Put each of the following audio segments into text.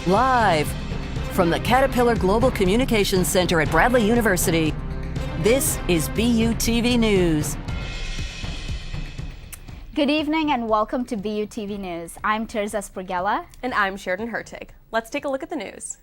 Live from the Caterpillar Global Communications Center at Bradley University, this is BUTV News. Good evening and welcome to BUTV News. I'm Tirza Sprigella. And I'm Sheridan Hertig. Let's take a look at the news.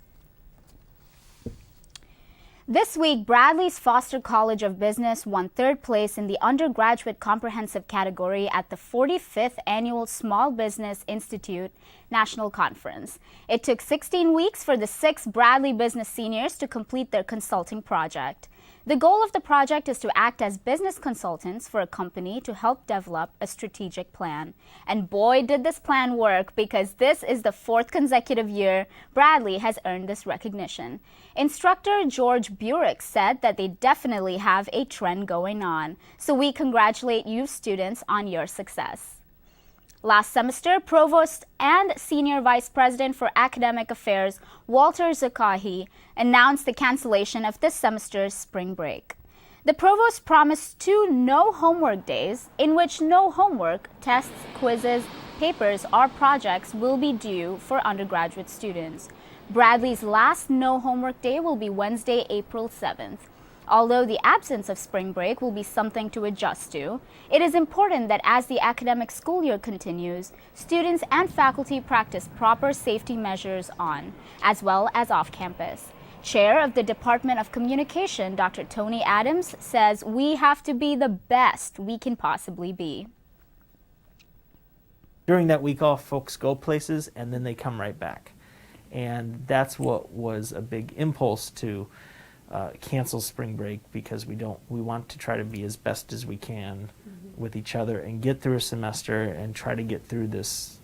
This week, Bradley's Foster College of Business won third place in the undergraduate comprehensive category at the 45th Annual Small Business Institute National Conference. It took 16 weeks for the 6 Bradley business seniors to complete their consulting project. The goal of the project is to act as business consultants for a company to help develop a strategic plan. And boy, did this plan work, because this is the 4th consecutive year Bradley has earned this recognition. Instructor George Burek said that they definitely have a trend going on. So we congratulate you students on your success. Last semester, Provost and Senior Vice President for Academic Affairs Walter Zakahi announced the cancellation of this semester's spring break. The Provost promised 2 no homework days in which no homework, tests, quizzes, papers, or projects will be due for undergraduate students. Bradley's last no homework day will be Wednesday, April 7th. Although the absence of spring break will be something to adjust to, it is important that as the academic school year continues, students and faculty practice proper safety measures on, as well as off campus. Chair of the Department of Communication, Dr. Tony Adams, says we have to be the best we can possibly be. During that week off, folks go places and then they come right back. And that's what was a big impulse to cancel spring break, because we want to try to be as best as we can with each other and get through a semester and try to get through this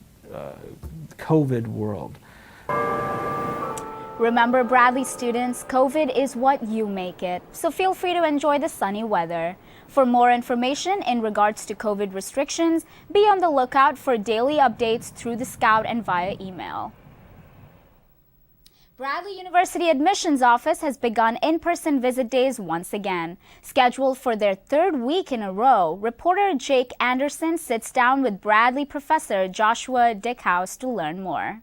COVID world. Remember, Bradley students, COVID is what you make it, so feel free to enjoy the sunny weather. For more information in regards to COVID restrictions, be on the lookout for daily updates through the Scout and via email. Bradley University Admissions Office has begun in-person visit days once again. Scheduled for their 3rd week in a row, reporter Jake Anderson sits down with Bradley professor Joshua Dickhouse to learn more.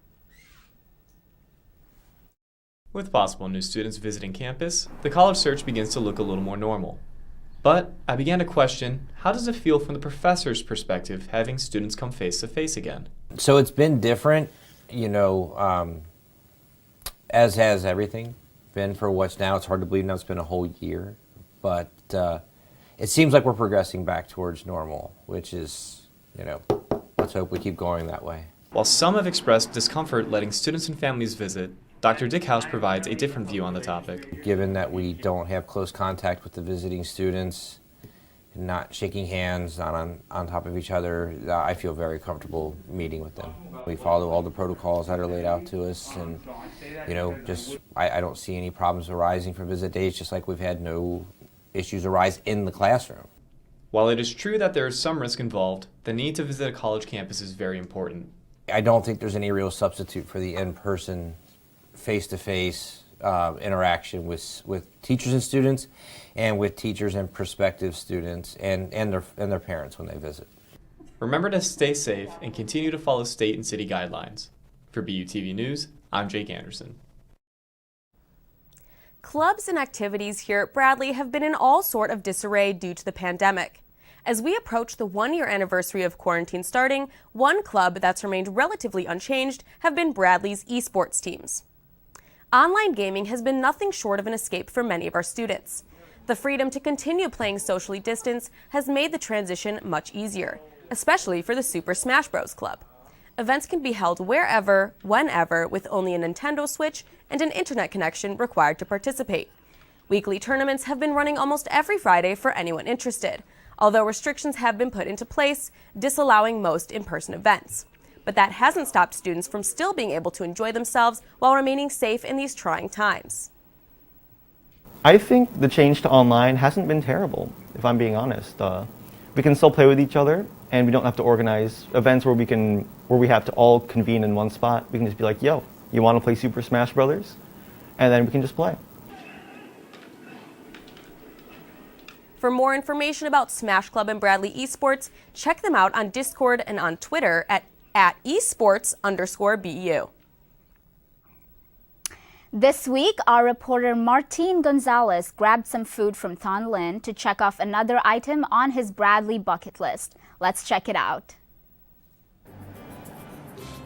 With possible new students visiting campus, the college search begins to look a little more normal. But I began to question, how does it feel from the professor's perspective having students come face to face again? So it's been different, as has everything been for what's now. It's hard to believe now it's been a whole year, but it seems like we're progressing back towards normal, which is, let's hope we keep going that way. While some have expressed discomfort letting students and families visit, Dr. Dickhouse provides a different view on the topic. Given that we don't have close contact with the visiting students, not shaking hands, not on top of each other, I feel very comfortable meeting with them. We follow all the protocols that are laid out to us, and I don't see any problems arising for visit days, just like we've had no issues arise in the classroom. While it is true that there is some risk involved, the need to visit a college campus is very important. I don't think there's any real substitute for the in-person, face-to-face interaction with teachers and students, and with teachers and prospective students and their parents when they visit. Remember to stay safe and continue to follow state and city guidelines. For BUTV News, I'm Jake Anderson. Clubs and activities here at Bradley have been in all sort of disarray due to the pandemic. As we approach the 1-year anniversary of quarantine starting, one club that's remained relatively unchanged have been Bradley's esports teams. Online gaming has been nothing short of an escape for many of our students. The freedom to continue playing socially distanced has made the transition much easier, especially for the Super Smash Bros. Club. Events can be held wherever, whenever, with only a Nintendo Switch and an internet connection required to participate. Weekly tournaments have been running almost every Friday for anyone interested, although restrictions have been put into place, disallowing most in-person events. But that hasn't stopped students from still being able to enjoy themselves while remaining safe in these trying times. I think the change to online hasn't been terrible, if I'm being honest. We can still play with each other, and we don't have to organize events where we have to all convene in one spot. We can just be like, yo, you want to play Super Smash Brothers? And then we can just play. For more information about Smash Club and Bradley Esports, check them out on Discord and on Twitter at esports_BU. This week, our reporter Martin Gonzalez grabbed some food from Thon Lin to check off another item on his Bradley bucket list. Let's check it out.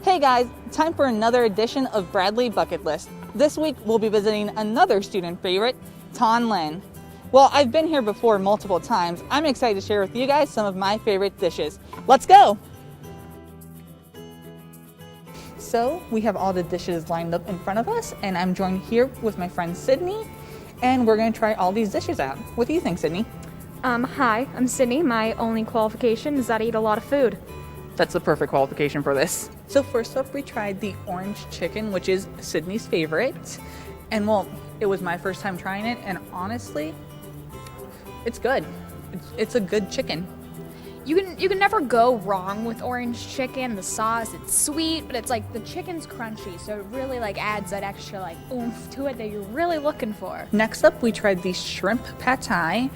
Hey guys, time for another edition of Bradley Bucket List. This week, we'll be visiting another student favorite, Thon Lin. Well, I've been here before multiple times. I'm excited to share with you guys some of my favorite dishes. Let's go! So we have all the dishes lined up in front of us, and I'm joined here with my friend Sydney, and we're going to try all these dishes out. What do you think, Sydney? Hi, I'm Sydney. My only qualification is that I eat a lot of food. That's the perfect qualification for this. So first up, we tried the orange chicken, which is Sydney's favorite. And well, it was my first time trying it, and honestly, it's good. It's a good chicken. You can never go wrong with orange chicken. The sauce, it's sweet, but it's like the chicken's crunchy, so it really like adds that extra like oomph to it that you're really looking for. Next up, we tried the shrimp pad thai.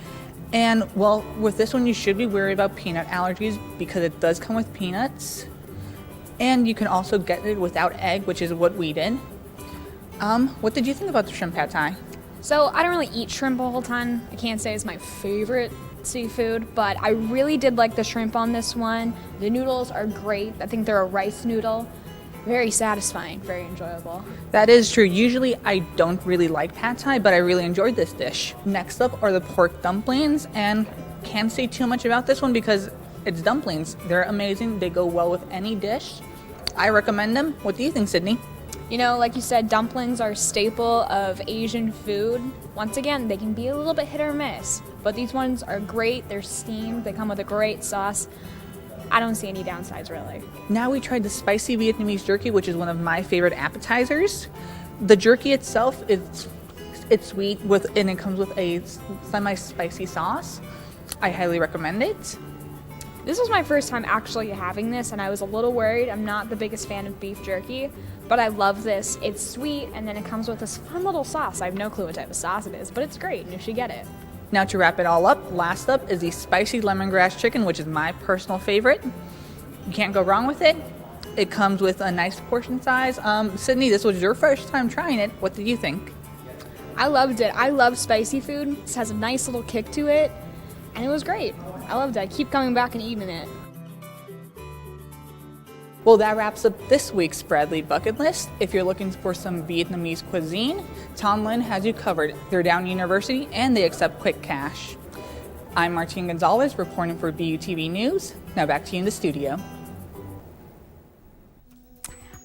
And well, with this one, you should be worried about peanut allergies because it does come with peanuts. And you can also get it without egg, which is what we did. What did you think about the shrimp pad thai? So I don't really eat shrimp a whole ton. I can't say it's my favorite seafood, but I really did like the shrimp on this one. The noodles are great. I think they're a rice noodle. Very satisfying, very enjoyable. That is true. Usually I don't really like pad thai, but I really enjoyed this dish. Next up are the pork dumplings, and can't say too much about this one because it's dumplings. They're amazing. They go well with any dish. I recommend them. What do you think, Sydney? You know, like you said, dumplings are a staple of Asian food. Once again, they can be a little bit hit or miss, but these ones are great. They're steamed. They come with a great sauce. I don't see any downsides, really. Now we tried the spicy Vietnamese jerky, which is one of my favorite appetizers. The jerky itself it's sweet and it comes with a semi-spicy sauce. I highly recommend it. This was my first time actually having this, and I was a little worried. I'm not the biggest fan of beef jerky, but I love this. It's sweet, and then it comes with this fun little sauce. I have no clue what type of sauce it is, but it's great, and you should get it. Now to wrap it all up, last up is the spicy lemongrass chicken, which is my personal favorite. You can't go wrong with it. It comes with a nice portion size. Sydney, this was your first time trying it. What did you think? I loved it. I love spicy food. This has a nice little kick to it, and it was great. I loved it. I keep coming back and eating it. Well, that wraps up this week's Bradley Bucket List. If you're looking for some Vietnamese cuisine, Thon Lin has you covered. They're down University and they accept quick cash. I'm Martin Gonzalez reporting for BUTV News. Now back to you in the studio.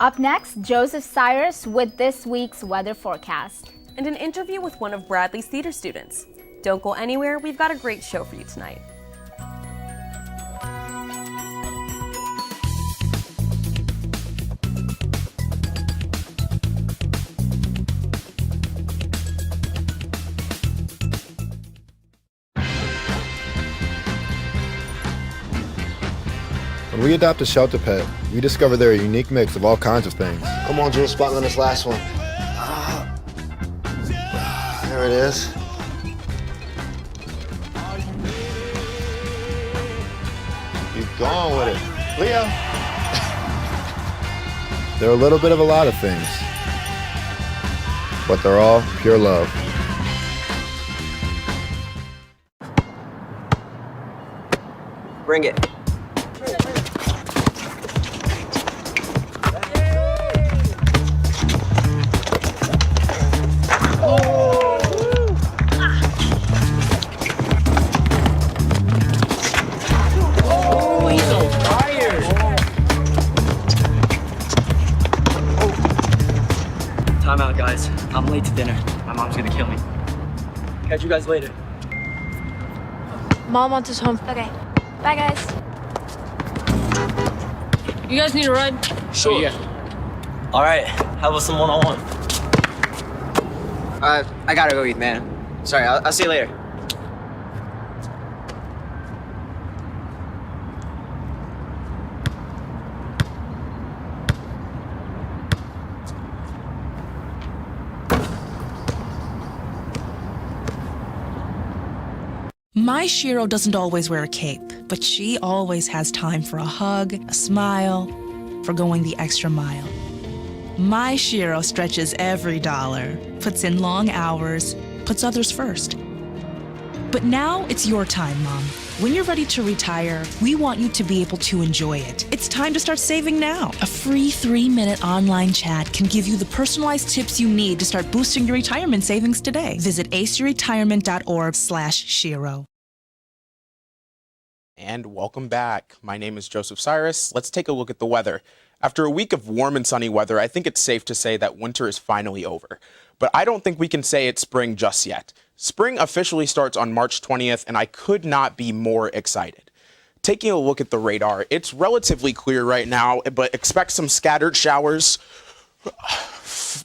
Up next, Joseph Cyrus with this week's weather forecast. And an interview with one of Bradley's theater students. Don't go anywhere, we've got a great show for you tonight. When we adopt a shelter pet, we discover they're a unique mix of all kinds of things. Come on, Drew, spot on this last one. There it is. Keep going with it. Leo. They're a little bit of a lot of things, but they're all pure love. Bring it. Time out, guys. I'm late to dinner. My mom's gonna kill me. Catch you guys later. Mom wants us home. Okay. Bye, guys. You guys need a ride? Sure. Yeah. All right. How about some one-on-one? I gotta go eat, man. Sorry. I'll see you later. My Shiro doesn't always wear a cape, but she always has time for a hug, a smile, for going the extra mile. My Shiro stretches every dollar, puts in long hours, puts others first. But now it's your time, Mom. When you're ready to retire, we want you to be able to enjoy it. It's time to start saving now. A free 3-minute online chat can give you the personalized tips you need to start boosting your retirement savings today. Visit aceyourretirement.org/Shiro. And welcome back. My name is Joseph Cyrus. Let's take a look at the weather. After a week of warm and sunny weather, I think it's safe to say that winter is finally over. But I don't think we can say it's spring just yet. Spring officially starts on March 20th, and I could not be more excited. Taking a look at the radar, it's relatively clear right now, but expect some scattered showers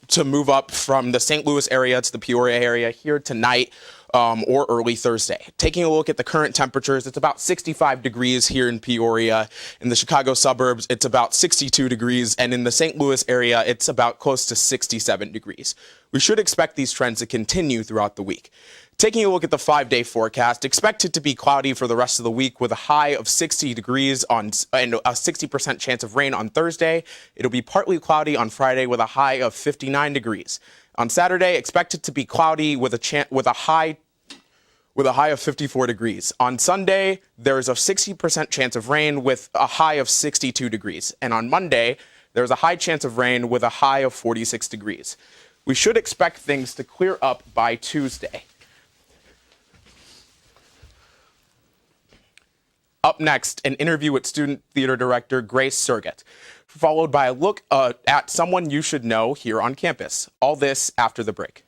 to move up from the St. Louis area to the Peoria area here tonight or early Thursday. Taking a look at the current temperatures, it's about 65 degrees here in Peoria. In the Chicago suburbs, it's about 62 degrees, and in the St. Louis area, it's about close to 67 degrees. We should expect these trends to continue throughout the week. Taking a look at the 5-day forecast, expect it to be cloudy for the rest of the week with a high of 60 degrees and a 60% chance of rain on Thursday. It'll be partly cloudy on Friday with a high of 59 degrees. On Saturday, expect it to be cloudy with a high of 54 degrees. On Sunday, there's a 60% chance of rain with a high of 62 degrees. And on Monday, there's a high chance of rain with a high of 46 degrees. We should expect things to clear up by Tuesday. Up next, an interview with student theater director Grace Sergett, followed by a look at someone you should know here on campus. All this after the break.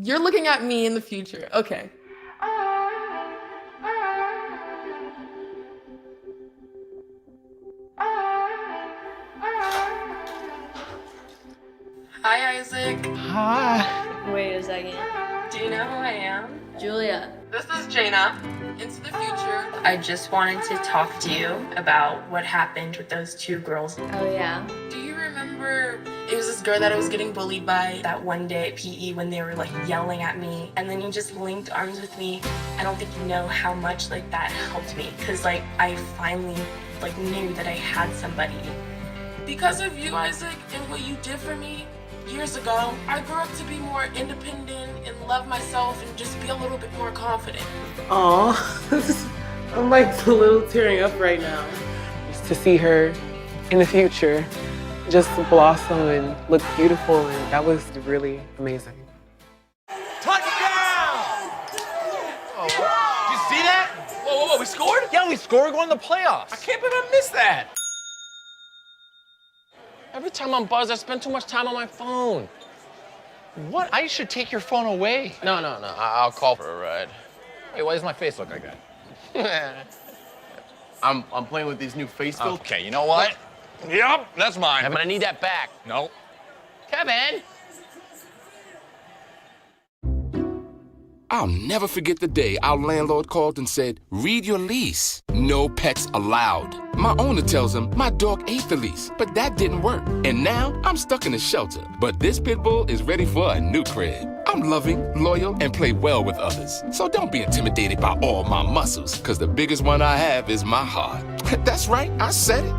You're looking at me in the future. Okay. Hi, Isaac. Hi. Wait a second. Do you know who I am? Julia. This is Jaina. Into the future. I just wanted to talk to you about what happened with those two girls. Oh, yeah? Do you remember it was this girl that I was getting bullied by that one day at PE when they were like yelling at me, and then you just linked arms with me? I don't think you know how much like that helped me, because like I finally like knew that I had somebody. Because of you, Isaac, and what you did for me years ago, I grew up to be more independent and love myself and just be a little bit more confident. Aw, I'm like a little tearing up right now. Just to see her in the future just blossom and look beautiful, and that was really amazing. Touchdown! Oh, did you see that? Whoa, we scored? Yeah, we scored. We're going to the playoffs. I can't believe I missed that. Every time I'm buzzed, I spend too much time on my phone. What? I should take your phone away. No. I'll call for a ride. Hey, why does my face look like that? I'm playing with these new face filters. Okay, you know what? Yep, that's mine. But I need that back. No. Kevin! I'll never forget the day our landlord called and said, read your lease. No pets allowed. My owner tells him my dog ate the lease, but that didn't work. And now I'm stuck in a shelter. But this pit bull is ready for a new crib. I'm loving, loyal, and play well with others. So don't be intimidated by all my muscles, because the biggest one I have is my heart. That's right, I said it.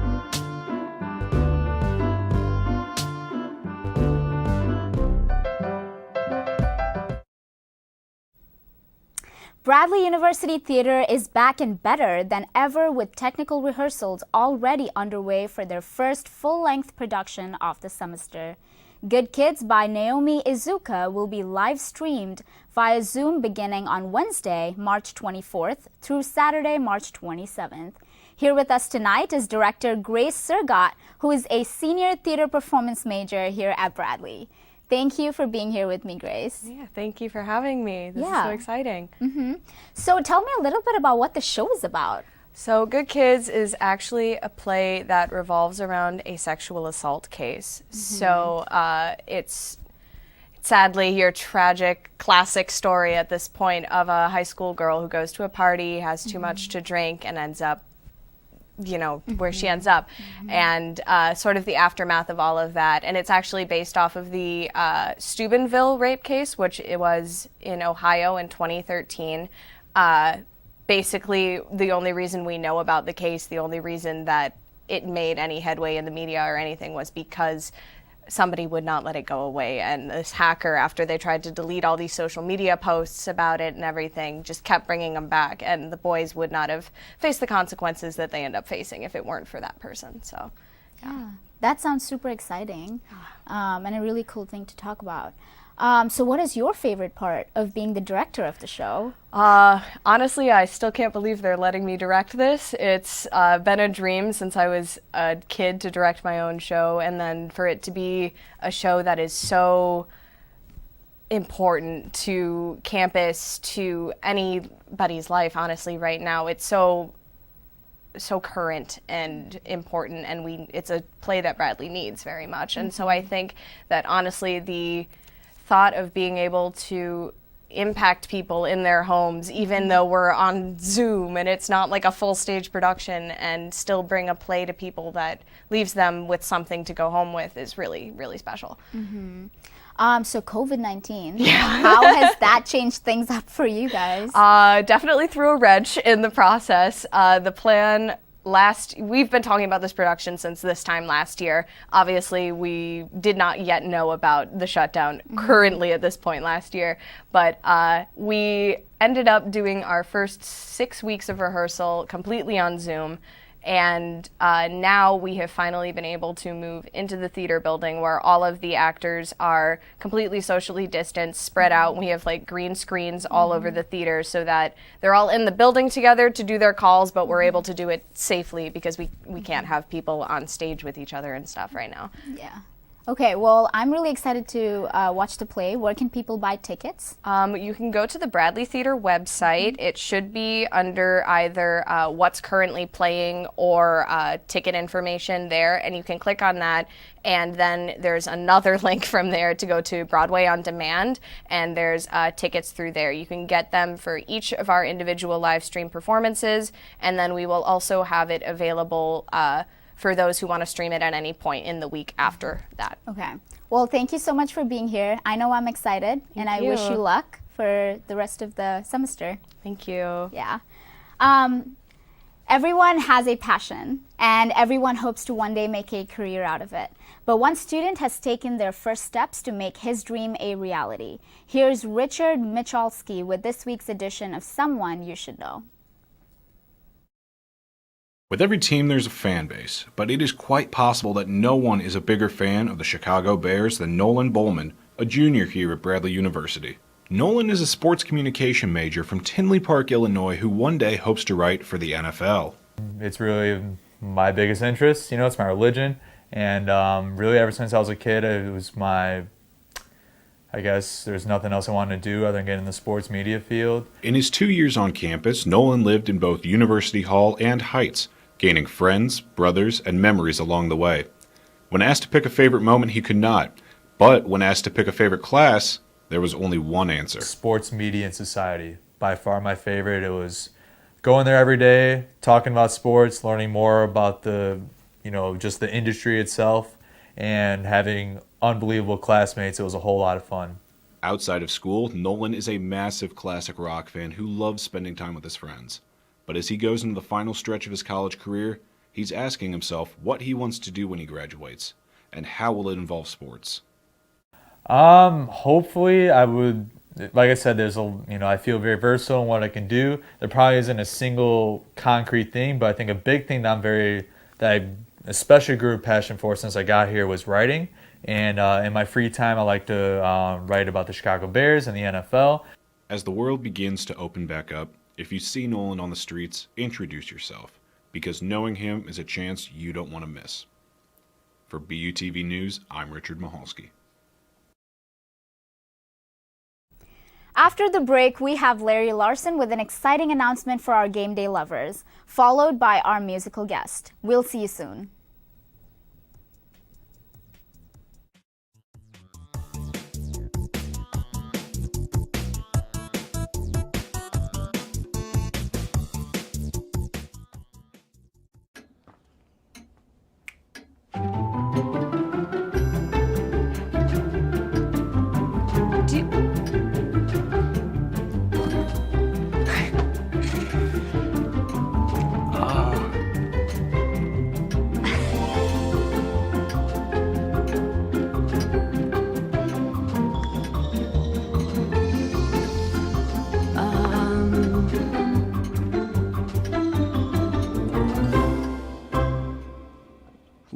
Bradley University Theatre is back and better than ever, with technical rehearsals already underway for their first full-length production of the semester. Good Kids by Naomi Izuka will be live-streamed via Zoom beginning on Wednesday, March 24th through Saturday, March 27th. Here with us tonight is director Grace Sergett, who is a senior theater performance major here at Bradley. Thank you for being here with me, Grace. Yeah, thank you for having me. This is so exciting. So tell me a little bit about what the show is about. So Good Kids is actually a play that revolves around a sexual assault case. So it's sadly your tragic classic story at this point of a high school girl who goes to a party, has too much to drink, and ends up you know, where she ends up, and sort of the aftermath of all of that. And it's actually based off of the Steubenville rape case, which it was in Ohio in 2013. Basically, the only reason we know about the case, the only reason that it made any headway in the media or anything was because somebody would not let it go away. And this hacker, after they tried to delete all these social media posts about it and everything, just kept bringing them back. And the boys would not have faced the consequences that they end up facing if it weren't for that person. So, yeah. That sounds super exciting and a really cool thing to talk about. So what is your favorite part of being the director of the show? Honestly, I still can't believe they're letting me direct this. It's been a dream since I was a kid to direct my own show, and then for it to be a show that is so important to campus, to anybody's life, honestly, right now. It's so current and important, and it's a play that Bradley needs very much. And so I think that honestly the thought of being able to impact people in their homes, even though we're on Zoom and it's not like a full stage production, and still bring a play to people that leaves them with something to go home with is really, really special. So COVID-19, how has that changed things up for you guys? Definitely threw a wrench in the process. The plan we've been talking about this production since this time last year. Obviously, we did not yet know about the shutdown currently at this point last year, but we ended up doing our first 6 weeks of rehearsal completely on Zoom. And now we have finally been able to move into the theater building where all of the actors are completely socially distanced, spread out. We have like green screens all over the theater so that they're all in the building together to do their calls, but we're able to do it safely because we can't have people on stage with each other and stuff right now. Yeah. Okay, well, I'm really excited to watch the play. Where can people buy tickets? You can go to the Bradley Theater website. It should be under either what's currently playing or ticket information there, and you can click on that, and then there's another link from there to go to Broadway On Demand, and there's tickets through there. You can get them for each of our individual live stream performances, and then we will also have it available for those who want to stream it at any point in the week after that. Okay. Well, thank you so much for being here. I know I'm excited, and I wish you luck for the rest of the semester. Thank you. Yeah. Everyone has a passion, and everyone hopes to one day make a career out of it. But one student has taken their first steps to make his dream a reality. Here's Richard Michalski with this week's edition of Someone You Should Know. With every team, there's a fan base, but it is quite possible that no one is a bigger fan of the Chicago Bears than Nolan Bowman, a junior here at Bradley University. Nolan is a sports communication major from Tinley Park, Illinois, who one day hopes to write for the NFL. It's really my biggest interest, it's my religion, and really ever since I was a kid, it was I guess there's nothing else I wanted to do other than get in the sports media field. In his 2 years on campus, Nolan lived in both University Hall and Heights, gaining friends, brothers, and memories along the way. When asked to pick a favorite moment, he could not. But when asked to pick a favorite class, there was only one answer. Sports media and society. By far my favorite. It was going there every day, talking about sports, learning more about just the industry itself, and having unbelievable classmates. It was a whole lot of fun. Outside of school, Nolan is a massive classic rock fan who loves spending time with his friends. But as he goes into the final stretch of his college career, he's asking himself what he wants to do when he graduates, and how will it involve sports. Hopefully I would, like I said, I feel very versatile in what I can do. There probably isn't a single concrete thing, but I think a big thing that I especially grew a passion for since I got here was writing. And in my free time, I like to write about the Chicago Bears and the NFL. As the world begins to open back up, if you see Nolan on the streets, introduce yourself, because knowing him is a chance you don't want to miss. For BUTV News, I'm Richard Michalski. After the break, we have Larry Larson with an exciting announcement for our game day lovers, followed by our musical guest. We'll see you soon.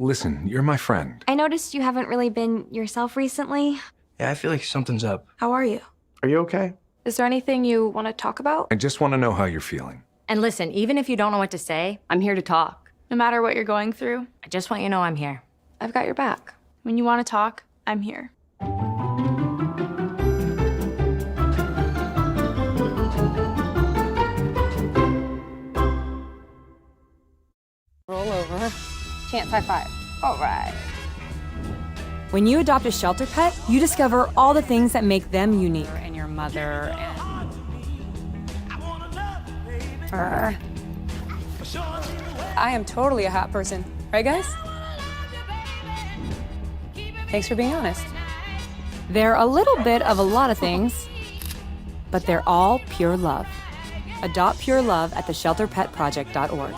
Listen, you're my friend. I noticed you haven't really been yourself recently. Yeah, I feel like something's up. How are you? Are you okay? Is there anything you want to talk about? I just want to know how you're feeling. And listen, even if you don't know what to say, I'm here to talk. No matter what you're going through, I just want you to know I'm here. I've got your back. When you want to talk, I'm here. Roll over. Chance high five. All right. When you adopt a shelter pet, you discover all the things that make them unique. And your mother and fur. I am totally a hat person. Right, guys? Thanks for being honest. They're a little bit of a lot of things, but they're all pure love. Adopt pure love at theshelterpetproject.org.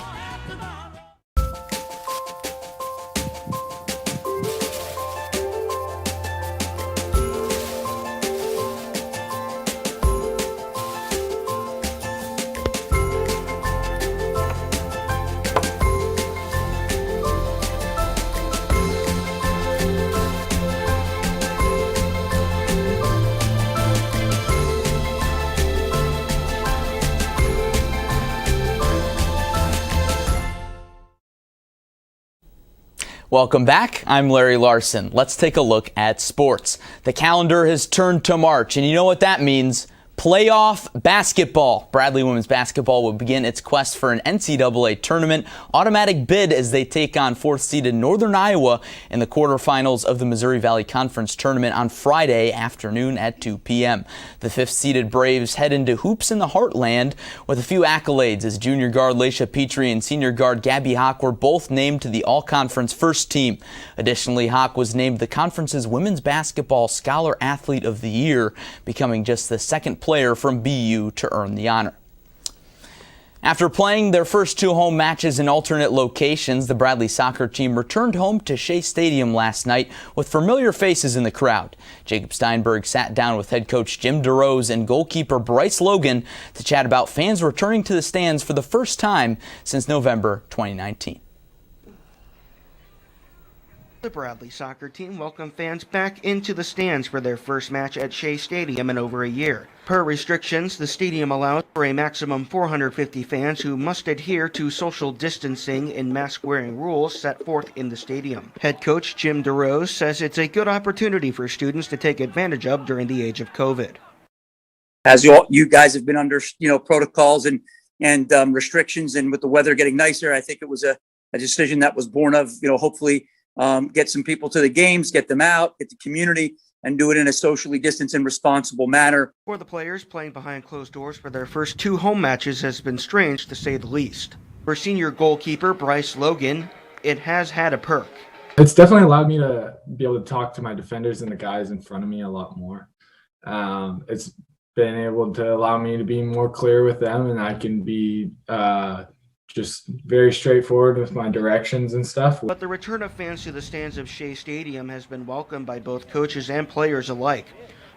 Welcome back. I'm Larry Larson. Let's take a look at sports. The calendar has turned to March, and you know what that means. Playoff basketball. Bradley women's basketball will begin its quest for an NCAA tournament automatic bid as they take on fourth-seeded Northern Iowa in the quarterfinals of the Missouri Valley Conference tournament on Friday afternoon at 2 p.m. The fifth-seeded Braves head into hoops in the Heartland with a few accolades as junior guard Laisha Petrie and senior guard Gabby Hawk were both named to the all-conference first team. Additionally, Hawk was named the conference's Women's Basketball Scholar Athlete of the Year, becoming just the second player from BU to earn the honor. After playing their first two home matches in alternate locations, the Bradley soccer team returned home to Shea Stadium last night with familiar faces in the crowd. Jacob Steinberg sat down with head coach Jim DeRose and goalkeeper Bryce Logan to chat about fans returning to the stands for the first time since November 2019. The Bradley soccer team welcomed fans back into the stands for their first match at Shea Stadium in over a year. Per restrictions, the stadium allows for a maximum 450 fans who must adhere to social distancing and mask-wearing rules set forth in the stadium. Head coach Jim DeRose says it's a good opportunity for students to take advantage of during the age of COVID. As you guys have been under, protocols and restrictions, and with the weather getting nicer, I think it was a decision that was born of, hopefully get some people to the games, get them out, get the community, and do it in a socially distanced and responsible manner. For the players, playing behind closed doors for their first two home matches has been strange, to say the least. For senior goalkeeper Bryce Logan, it has had a perk. It's definitely allowed me to be able to talk to my defenders and the guys in front of me a lot more. It's been able to allow me to be more clear with them, and I can be just very straightforward with my directions and stuff. But the return of fans to the stands of Shea Stadium has been welcomed by both coaches and players alike.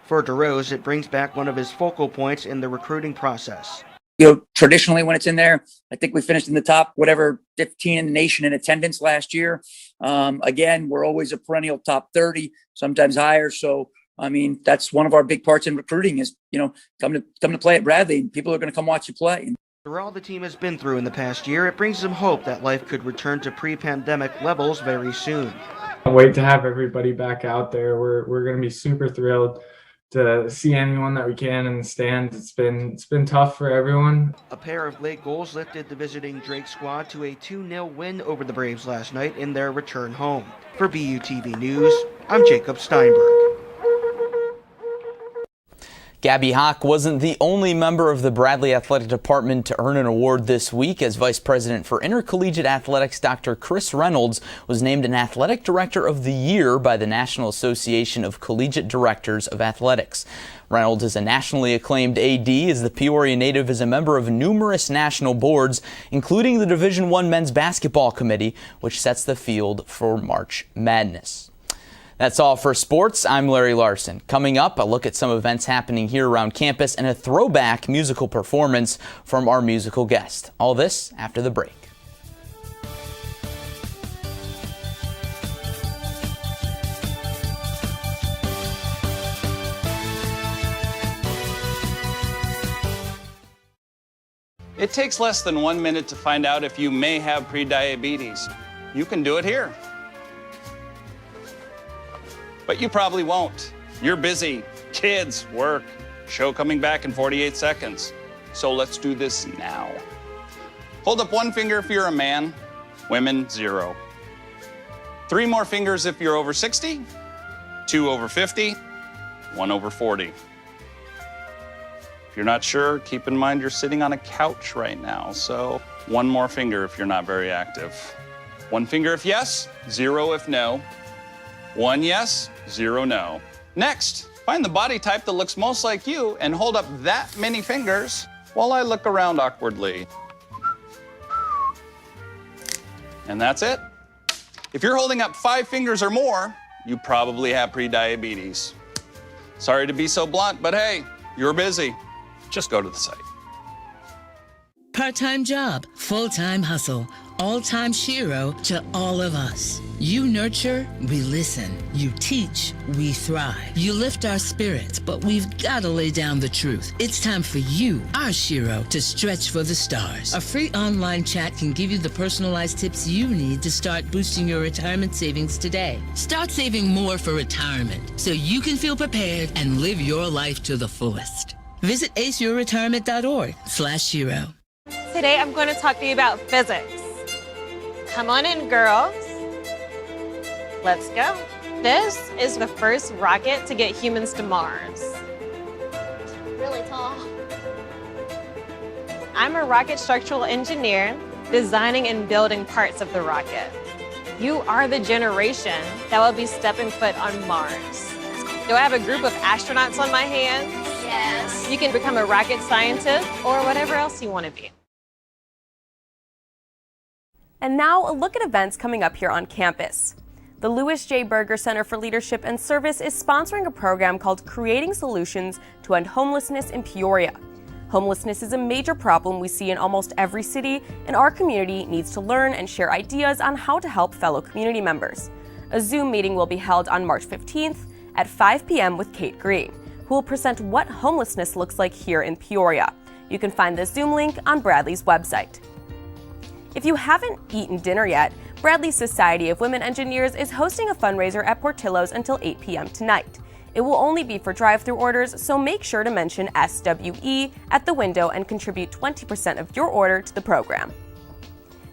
For DeRose, it brings back one of his focal points in the recruiting process. Traditionally when it's in there, I think we finished in the top, 15 in the nation in attendance last year. Again, we're always a perennial top 30, sometimes higher. So, that's one of our big parts in recruiting is, come to play at Bradley. People are going to come watch you play. For all the team has been through in the past year, it brings them hope that life could return to pre-pandemic levels very soon. Can't wait to have everybody back out there. We're going to be super thrilled to see anyone that we can in the stands. It's been tough for everyone. A pair of late goals lifted the visiting Drake squad to a 2-0 win over the Braves last night in their return home. For BUTV News, I'm Jacob Steinberg. Gabby Hawk wasn't the only member of the Bradley Athletic Department to earn an award this week, as Vice President for Intercollegiate Athletics Dr. Chris Reynolds was named an Athletic Director of the Year by the National Association of Collegiate Directors of Athletics. Reynolds is a nationally acclaimed AD, as the Peoria native is a member of numerous national boards, including the Division I Men's Basketball Committee, which sets the field for March Madness. That's all for sports. I'm Larry Larson. Coming up, a look at some events happening here around campus and a throwback musical performance from our musical guest. All this after the break. It takes less than 1 minute to find out if you may have prediabetes. You can do it here. But you probably won't. You're busy. Kids, work, show coming back in 48 seconds. So let's do this now. Hold up one finger if you're a man, women, 0. 3 more fingers if you're over 60, 2 over 50, 1 over 40. If you're not sure, keep in mind you're sitting on a couch right now, so 1 more finger if you're not very active. 1 finger if yes, 0 if no. 1 yes, 0 no. Next, find the body type that looks most like you and hold up that many fingers while I look around awkwardly. And that's it. If you're holding up 5 fingers or more, you probably have prediabetes. Sorry to be so blunt, but hey, you're busy. Just go to the site. Part-time job, full-time hustle, all-time Shiro to all of us. You nurture, we listen. You teach, we thrive. You lift our spirits, but we've got to lay down the truth. It's time for you, our Shiro, to stretch for the stars. A free online chat can give you the personalized tips you need to start boosting your retirement savings today. Start saving more for retirement so you can feel prepared and live your life to the fullest. Visit aceyourretirement.org/Shiro. Today I'm going to talk to you about physics. Come on in, girls. Let's go. This is the first rocket to get humans to Mars. Really tall. I'm a rocket structural engineer, designing and building parts of the rocket. You are the generation that will be stepping foot on Mars. Do I have a group of astronauts on my hands? Yes. You can become a rocket scientist or whatever else you want to be. And now a look at events coming up here on campus. The Louis J. Berger Center for Leadership and Service is sponsoring a program called Creating Solutions to End Homelessness in Peoria. Homelessness is a major problem we see in almost every city, and our community needs to learn and share ideas on how to help fellow community members. A Zoom meeting will be held on March 15th at 5 p.m. with Kate Green, who will present what homelessness looks like here in Peoria. You can find the Zoom link on Bradley's website. If you haven't eaten dinner yet, Bradley's Society of Women Engineers is hosting a fundraiser at Portillo's until 8 p.m. tonight. It will only be for drive-thru orders, so make sure to mention SWE at the window and contribute 20% of your order to the program.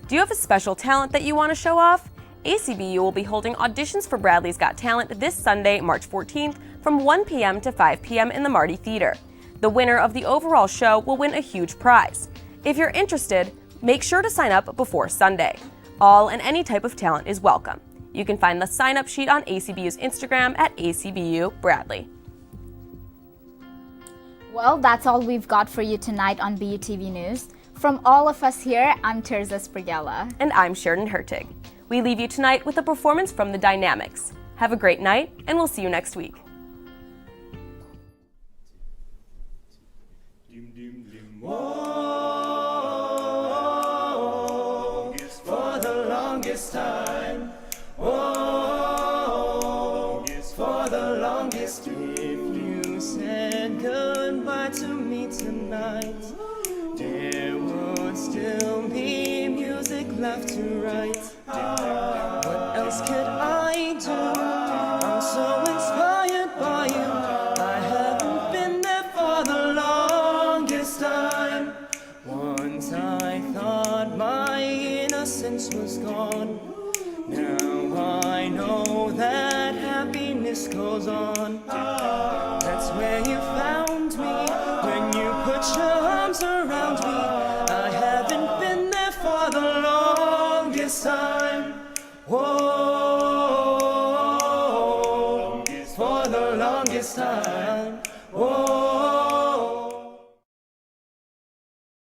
Do you have a special talent that you want to show off? ACBU will be holding auditions for Bradley's Got Talent this Sunday, March 14th from 1 p.m. to 5 p.m. in the Marty Theater. The winner of the overall show will win a huge prize. If you're interested, make sure to sign up before Sunday. All and any type of talent is welcome. You can find the sign-up sheet on ACBU's Instagram at ACBU Bradley. Well, that's all we've got for you tonight on BUTV News. From all of us here, I'm Tirza Sprigella. And I'm Sheridan Hertig. We leave you tonight with a performance from the Dynamics. Have a great night, and we'll see you next week. For the longest time, oh, for the longest. If you said goodbye to me tonight, there would still be music left to write. What else could I do? I'm so inspired by you. I haven't been there for the longest time. Once I thought my innocence was gone. Now I know that happiness goes on. That's where you found me, when you put your arms around me. I haven't been there for the longest time. Whoa, for the longest time. Whoa.